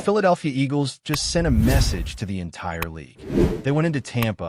Philadelphia Eagles just sent a message to the entire league. They went into Tampa,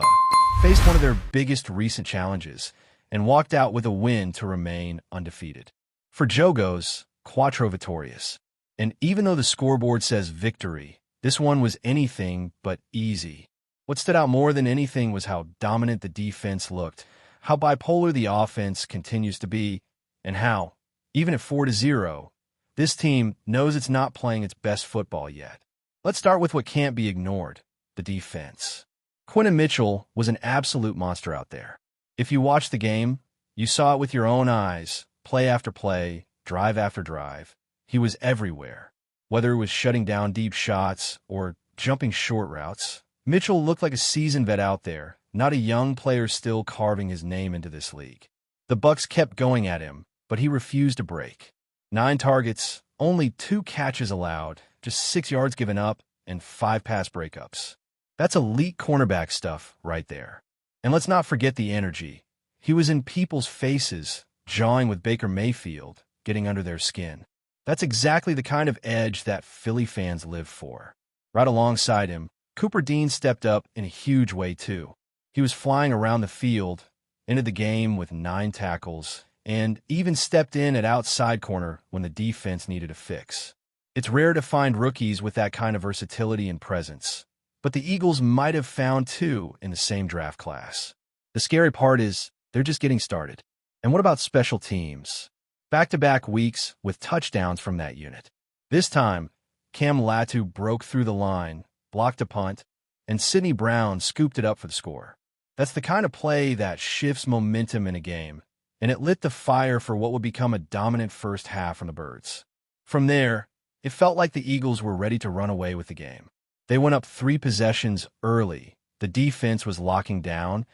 faced one of their biggest recent challenges, and walked out with a win to remain undefeated. For Jogos, Quattro Vittorious. And even though the scoreboard says victory, this one was anything but easy. What stood out more than anything was how dominant the defense looked, how bipolar the offense continues to be, and how, even at 4-0, this team knows it's not playing its best football yet. Let's start with what can't be ignored, the defense. Quinyon Mitchell was an absolute monster out there. If you watched the game, you saw it with your own eyes, play after play, drive after drive. He was everywhere. Whether it was shutting down deep shots or jumping short routes, Mitchell looked like a seasoned vet out there, not a young player still carving his name into this league. The Bucs kept going at him, but he refused to break. 9 targets, only 2 catches allowed, just 6 yards given up, and 5 pass breakups. That's elite cornerback stuff right there. And let's not forget the energy. He was in people's faces, jawing with Baker Mayfield, getting under their skin. That's exactly the kind of edge that Philly fans live for. Right alongside him, Cooper Dean stepped up in a huge way too. He was flying around the field, ended the game with 9 tackles, and even stepped in at outside corner when the defense needed a fix. It's rare to find rookies with that kind of versatility and presence, but the Eagles might have found 2 in the same draft class. The scary part is they're just getting started. And what about special teams? Back-to-back weeks with touchdowns from that unit. This time, Cam Latu broke through the line, blocked a punt, and Sidney Brown scooped it up for the score. That's the kind of play that shifts momentum in a game, and it lit the fire for what would become a dominant first half from the Birds. From there, it felt like the Eagles were ready to run away with the game. They went up 3 possessions early, the defense was locking down,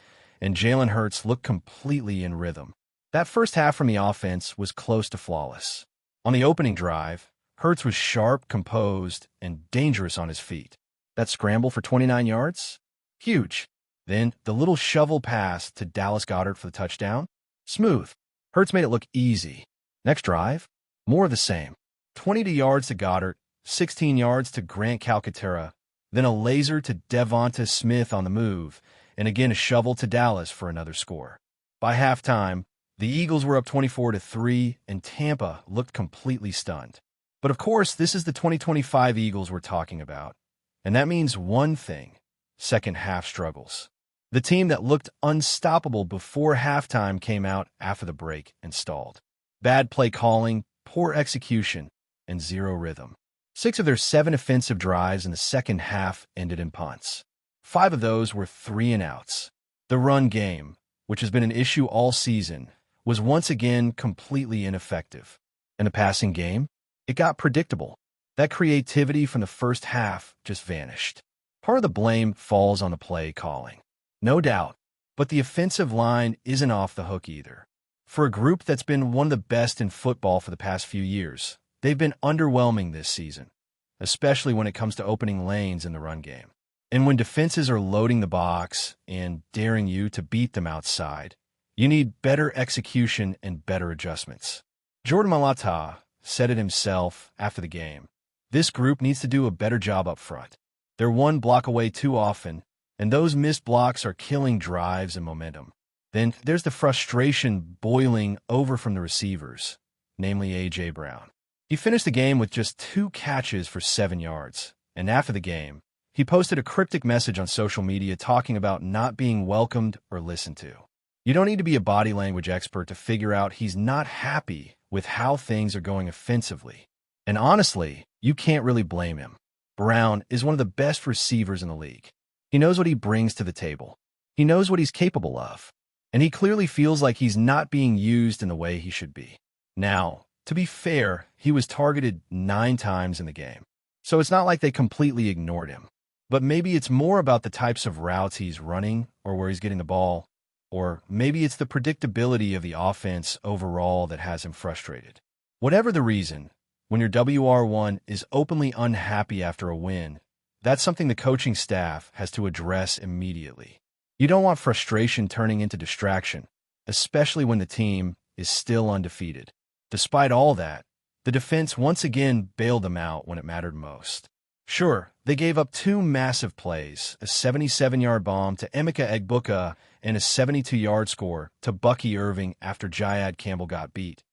and Jalen Hurts looked completely in rhythm. That first half from the offense was close to flawless. On the opening drive, Hurts was sharp, composed, and dangerous on his feet. That scramble for 29 yards? Huge. Then the little shovel pass to Dallas Goedert for the touchdown? Smooth. Hurts made it look easy. Next drive? More of the same. 20 yards to Goedert, 16 yards to Grant Calcaterra, then a laser to Devonta Smith on the move, and again a shovel to Dallas for another score. By halftime, the Eagles were up 24-3, and Tampa looked completely stunned. But of course, this is the 2025 Eagles we're talking about, and that means one thing: second half struggles. The team that looked unstoppable before halftime came out after the break and stalled. Bad play calling, poor execution, and 0 rhythm. 6 of their 7 offensive drives in the second half ended in punts. 5 of those were 3-and-outs. The run game, which has been an issue all season, was once again completely ineffective. And the passing game? It got predictable. That creativity from the first half just vanished. Part of the blame falls on the play calling. No doubt, but the offensive line isn't off the hook either. For a group that's been one of the best in football for the past few years, they've been underwhelming this season, especially when it comes to opening lanes in the run game. And when defenses are loading the box and daring you to beat them outside, you need better execution and better adjustments. Jordan Mailata said it himself after the game. This group needs to do a better job up front. They're one block away too often, and those missed blocks are killing drives and momentum. Then there's the frustration boiling over from the receivers, namely A.J. Brown. He finished the game with just 2 catches for 7 yards, and after the game, he posted a cryptic message on social media talking about not being welcomed or listened to. You don't need to be a body language expert to figure out he's not happy with how things are going offensively. And honestly, you can't really blame him. Brown is one of the best receivers in the league. He knows what he brings to the table. He knows what he's capable of. And he clearly feels like he's not being used in the way he should be. Now, to be fair, he was targeted 9 times in the game. So it's not like they completely ignored him. But maybe it's more about the types of routes he's running or where he's getting the ball. Or maybe it's the predictability of the offense overall that has him frustrated. Whatever the reason, when your WR1 is openly unhappy after a win, that's something the coaching staff has to address immediately. You don't want frustration turning into distraction, especially when the team is still undefeated. Despite all that, the defense once again bailed them out when it mattered most. Sure, they gave up two massive plays, a 77-yard bomb to Emeka Egbuka and a 72-yard score to Bucky Irving after Jayad Campbell got beat.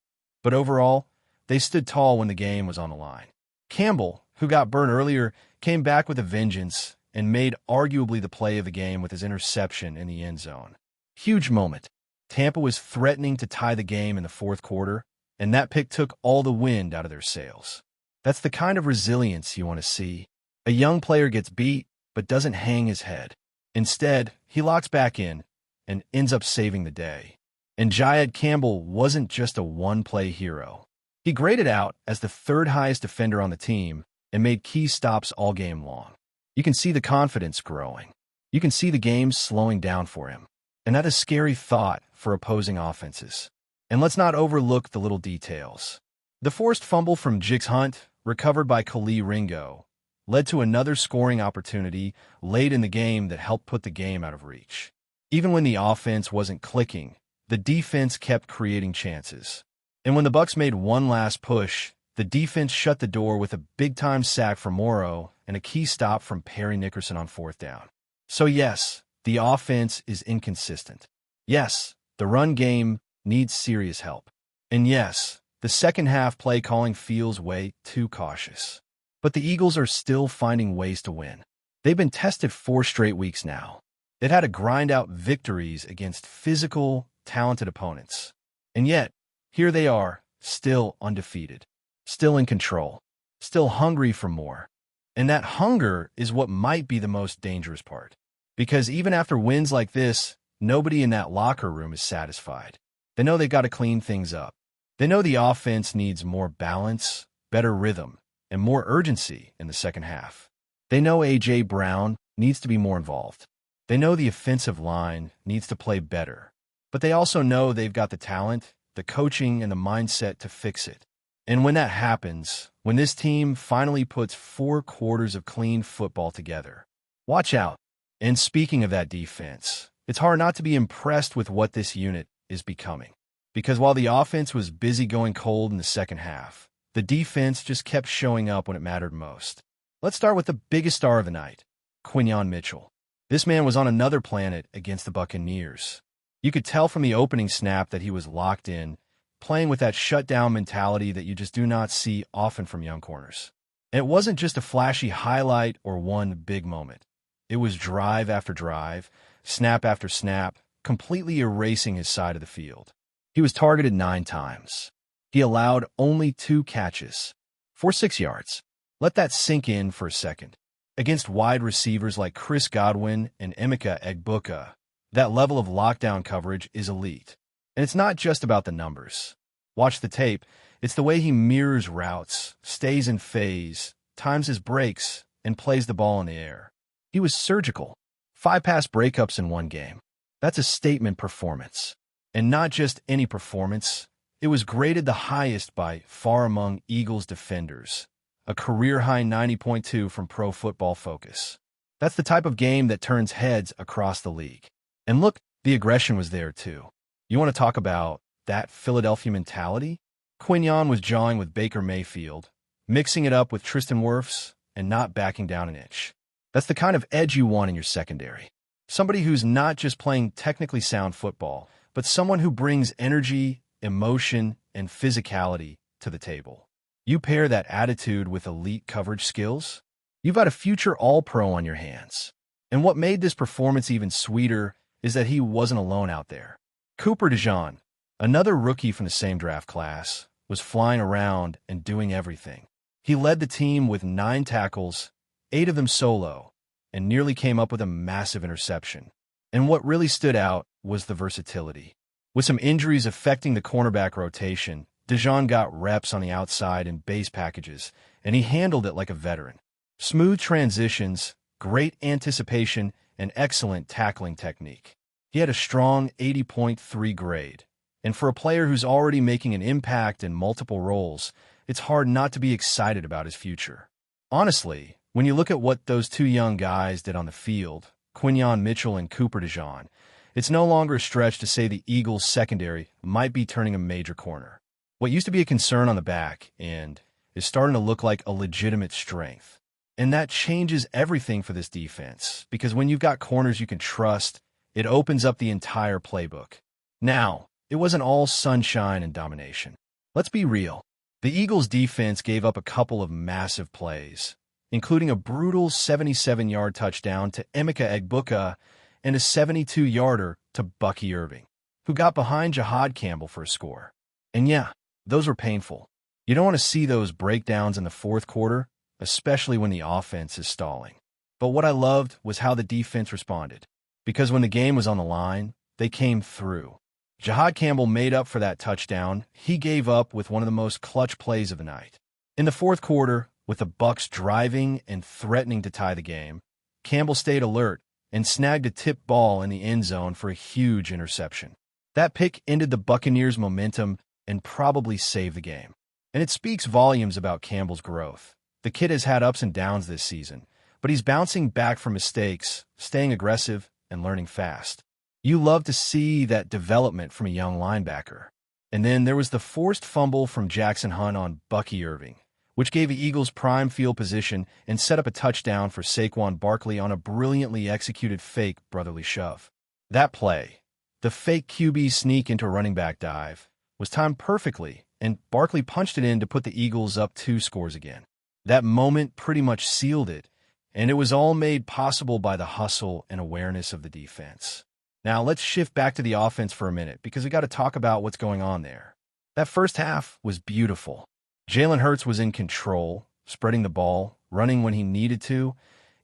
But overall, they stood tall when the game was on the line. Campbell, who got burned earlier, came back with a vengeance and made arguably the play of the game with his interception in the end zone. Huge moment. Tampa was threatening to tie the game in the fourth quarter, and that pick took all the wind out of their sails. That's the kind of resilience you want to see. A young player gets beat, but doesn't hang his head. Instead, he locks back in and ends up saving the day. And Jayad Campbell wasn't just a one-play hero. He graded out as the third highest defender on the team and made key stops all game long. You can see the confidence growing. You can see the game slowing down for him. And that's a scary thought for opposing offenses. And let's not overlook the little details. The forced fumble from Jix Hunt, recovered by Kali Ringo, led to another scoring opportunity late in the game that helped put the game out of reach. Even when the offense wasn't clicking, the defense kept creating chances. And when the Bucs made one last push, the defense shut the door with a big-time sack from Morrow and a key stop from Perry Nickerson on fourth down. So yes, the offense is inconsistent. Yes, the run game needs serious help. And yes, the second half play calling feels way too cautious. But the Eagles are still finding ways to win. They've been tested 4 straight weeks now. They've had to grind out victories against physical, talented opponents. And yet, here they are, still undefeated, still in control, still hungry for more. And that hunger is what might be the most dangerous part. Because even after wins like this, nobody in that locker room is satisfied. They know they've got to clean things up. They know the offense needs more balance, better rhythm, and more urgency in the second half. They know A.J. Brown needs to be more involved. They know the offensive line needs to play better. But they also know they've got the talent, the coaching, and the mindset to fix it. And when that happens, when this team finally puts 4 quarters of clean football together, watch out. And speaking of that defense, it's hard not to be impressed with what this unit is becoming. Because while the offense was busy going cold in the second half, the defense just kept showing up when it mattered most. Let's start with the biggest star of the night, Quinyon Mitchell. This man was on another planet against the Buccaneers. You could tell from the opening snap that he was locked in, playing with that shutdown mentality that you just do not see often from young corners. And it wasn't just a flashy highlight or one big moment. It was drive after drive, snap after snap, completely erasing his side of the field. He was targeted 9 times. He allowed only 2 catches for 6 yards. Let that sink in for a second. Against wide receivers like Chris Godwin and Emeka Egbuka, that level of lockdown coverage is elite. And it's not just about the numbers. Watch the tape. It's the way he mirrors routes, stays in phase, times his breaks, and plays the ball in the air. He was surgical. 5 pass breakups in one game. That's a statement performance. And not just any performance. It was graded the highest by far among Eagles defenders. A career-high 90.2 from Pro Football Focus. That's the type of game that turns heads across the league. And look, the aggression was there too. You want to talk about that Philadelphia mentality? Quinyon was jawing with Baker Mayfield, mixing it up with Tristan Wirfs, and not backing down an inch. That's the kind of edge you want in your secondary. Somebody who's not just playing technically sound football, but someone who brings energy, emotion, and physicality to the table. You pair that attitude with elite coverage skills, you've got a future All-Pro on your hands. And what made this performance even sweeter is that he wasn't alone out there. Cooper DeJean, another rookie from the same draft class, was flying around and doing everything. He led the team with 9 tackles, 8 of them solo, and nearly came up with a massive interception. And what really stood out was the versatility. With some injuries affecting the cornerback rotation, DeJean got reps on the outside in base packages, and he handled it like a veteran. Smooth transitions, great anticipation, and excellent tackling technique. He had a strong 80.3 grade. And for a player who's already making an impact in multiple roles, it's hard not to be excited about his future. Honestly, when you look at what those 2 young guys did on the field, Quinyon Mitchell and Cooper DeJean, it's no longer a stretch to say the Eagles' secondary might be turning a major corner. What used to be a concern on the back end is starting to look like a legitimate strength. And that changes everything for this defense, because when you've got corners you can trust, it opens up the entire playbook. Now, it wasn't all sunshine and domination. Let's be real. The Eagles' defense gave up a couple of massive plays, including a brutal 77-yard touchdown to Emeka Egbuka and a 72-yarder to Bucky Irving, who got behind Jihad Campbell for a score. And yeah, those were painful. You don't want to see those breakdowns in the fourth quarter, especially when the offense is stalling. But what I loved was how the defense responded, because when the game was on the line, they came through. Jihad Campbell made up for that touchdown. He gave up with one of the most clutch plays of the night. In the fourth quarter, with the Bucs driving and threatening to tie the game, Campbell stayed alert and snagged a tip ball in the end zone for a huge interception. That pick ended the Buccaneers' momentum and probably saved the game. And it speaks volumes about Campbell's growth. The kid has had ups and downs this season, but he's bouncing back from mistakes, staying aggressive, and learning fast. You love to see that development from a young linebacker. And then there was the forced fumble from Jackson Hunt on Bucky Irving, which gave the Eagles prime field position and set up a touchdown for Saquon Barkley on a brilliantly executed fake brotherly shove. That play, the fake QB sneak into a running back dive, was timed perfectly, and Barkley punched it in to put the Eagles up 2 scores again. That moment pretty much sealed it, and it was all made possible by the hustle and awareness of the defense. Now let's shift back to the offense for a minute, because we got to talk about what's going on there. That first half was beautiful. Jalen Hurts was in control, spreading the ball, running when he needed to,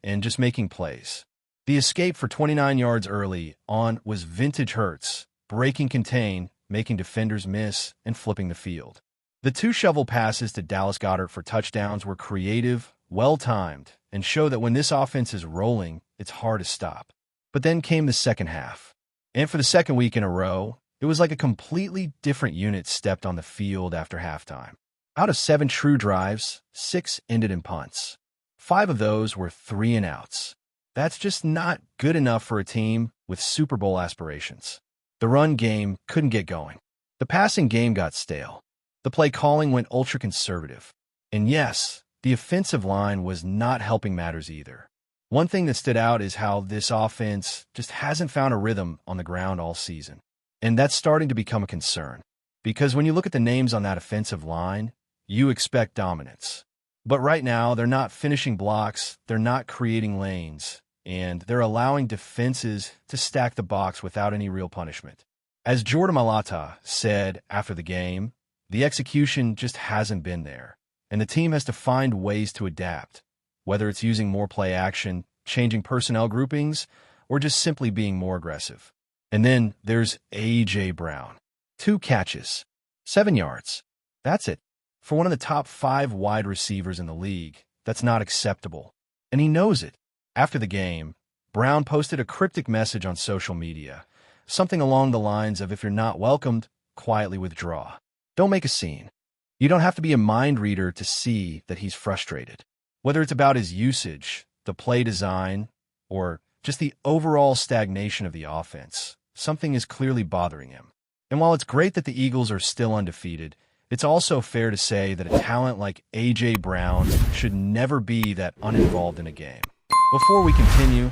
and just making plays. The escape for 29 yards early on was vintage Hurts, breaking contain, making defenders miss, and flipping the field. The 2 shovel passes to Dallas Goedert for touchdowns were creative, well-timed, and show that when this offense is rolling, it's hard to stop. But then came the second half. And for the second week in a row, it was like a completely different unit stepped on the field after halftime. Out of 7 true drives, 6 ended in punts. 5 of those were 3-and-outs. That's just not good enough for a team with Super Bowl aspirations. The run game couldn't get going. The passing game got stale. The play calling went ultra-conservative. And yes, the offensive line was not helping matters either. One thing that stood out is how this offense just hasn't found a rhythm on the ground all season. And that's starting to become a concern. Because when you look at the names on that offensive line, you expect dominance. But right now, they're not finishing blocks, they're not creating lanes, and they're allowing defenses to stack the box without any real punishment. As Jordan Mailata said after the game, the execution just hasn't been there, and the team has to find ways to adapt, whether it's using more play action, changing personnel groupings, or just simply being more aggressive. And then there's A.J. Brown. 2 catches, 7 yards. That's it. For one of the top 5 wide receivers in the league, that's not acceptable. And he knows it. After the game, Brown posted a cryptic message on social media, something along the lines of, "If you're not welcomed, quietly withdraw. Don't make a scene." You don't have to be a mind reader to see that he's frustrated. Whether it's about his usage, the play design, or just the overall stagnation of the offense, something is clearly bothering him. And while it's great that the Eagles are still undefeated, it's also fair to say that a talent like A.J. Brown should never be that uninvolved in a game. Before we continue,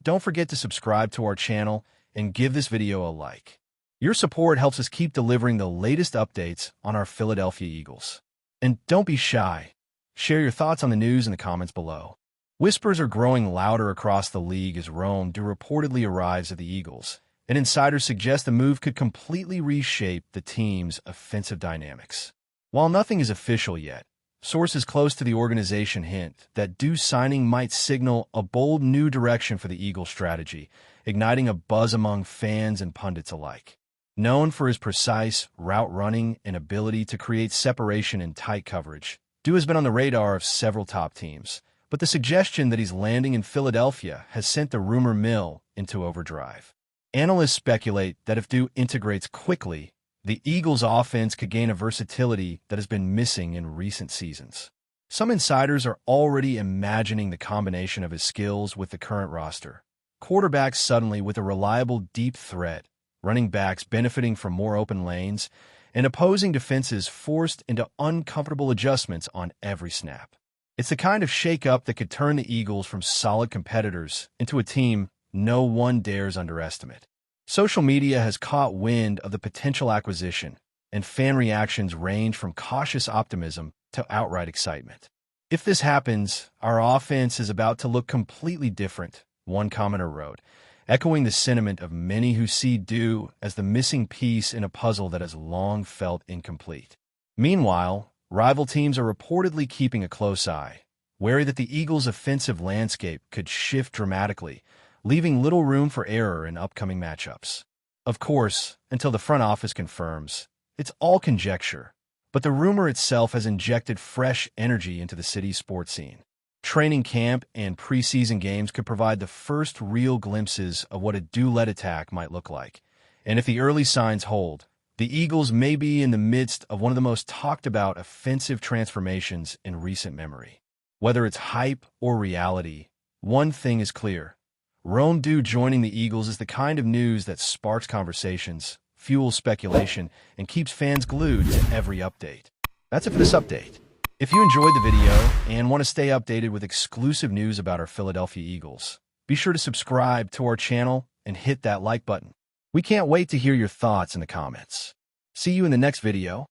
don't forget to subscribe to our channel and give this video a like. Your support helps us keep delivering the latest updates on our Philadelphia Eagles. And don't be shy. Share your thoughts on the news in the comments below. Whispers are growing louder across the league as Rome reportedly arrives at the Eagles, and insiders suggest the move could completely reshape the team's offensive dynamics. While nothing is official yet, sources close to the organization hint that due signing might signal a bold new direction for the Eagles' strategy, igniting a buzz among fans and pundits alike. Known for his precise route running and ability to create separation in tight coverage, Due has been on the radar of several top teams, but the suggestion that he's landing in Philadelphia has sent the rumor mill into overdrive. Analysts speculate that if Due integrates quickly, the Eagles' offense could gain a versatility that has been missing in recent seasons. Some insiders are already imagining the combination of his skills with the current roster. Quarterbacks suddenly with a reliable deep threat, running backs benefiting from more open lanes, and opposing defenses forced into uncomfortable adjustments on every snap. It's the kind of shake-up that could turn the Eagles from solid competitors into a team no one dares underestimate. Social media has caught wind of the potential acquisition, and fan reactions range from cautious optimism to outright excitement. If this happens, our offense is about to look completely different, one commenter wrote, echoing the sentiment of many who see Doubs as the missing piece in a puzzle that has long felt incomplete. Meanwhile, rival teams are reportedly keeping a close eye, wary that the Eagles' offensive landscape could shift dramatically, leaving little room for error in upcoming matchups. Of course, until the front office confirms, it's all conjecture, but the rumor itself has injected fresh energy into the city's sports scene. Training camp and preseason games could provide the first real glimpses of what a Doubs-led attack might look like. And if the early signs hold, the Eagles may be in the midst of one of the most talked-about offensive transformations in recent memory. Whether it's hype or reality, one thing is clear. Doubs joining the Eagles is the kind of news that sparks conversations, fuels speculation, and keeps fans glued to every update. That's it for this update. If you enjoyed the video and want to stay updated with exclusive news about our Philadelphia Eagles, be sure to subscribe to our channel and hit that like button. We can't wait to hear your thoughts in the comments. See you in the next video.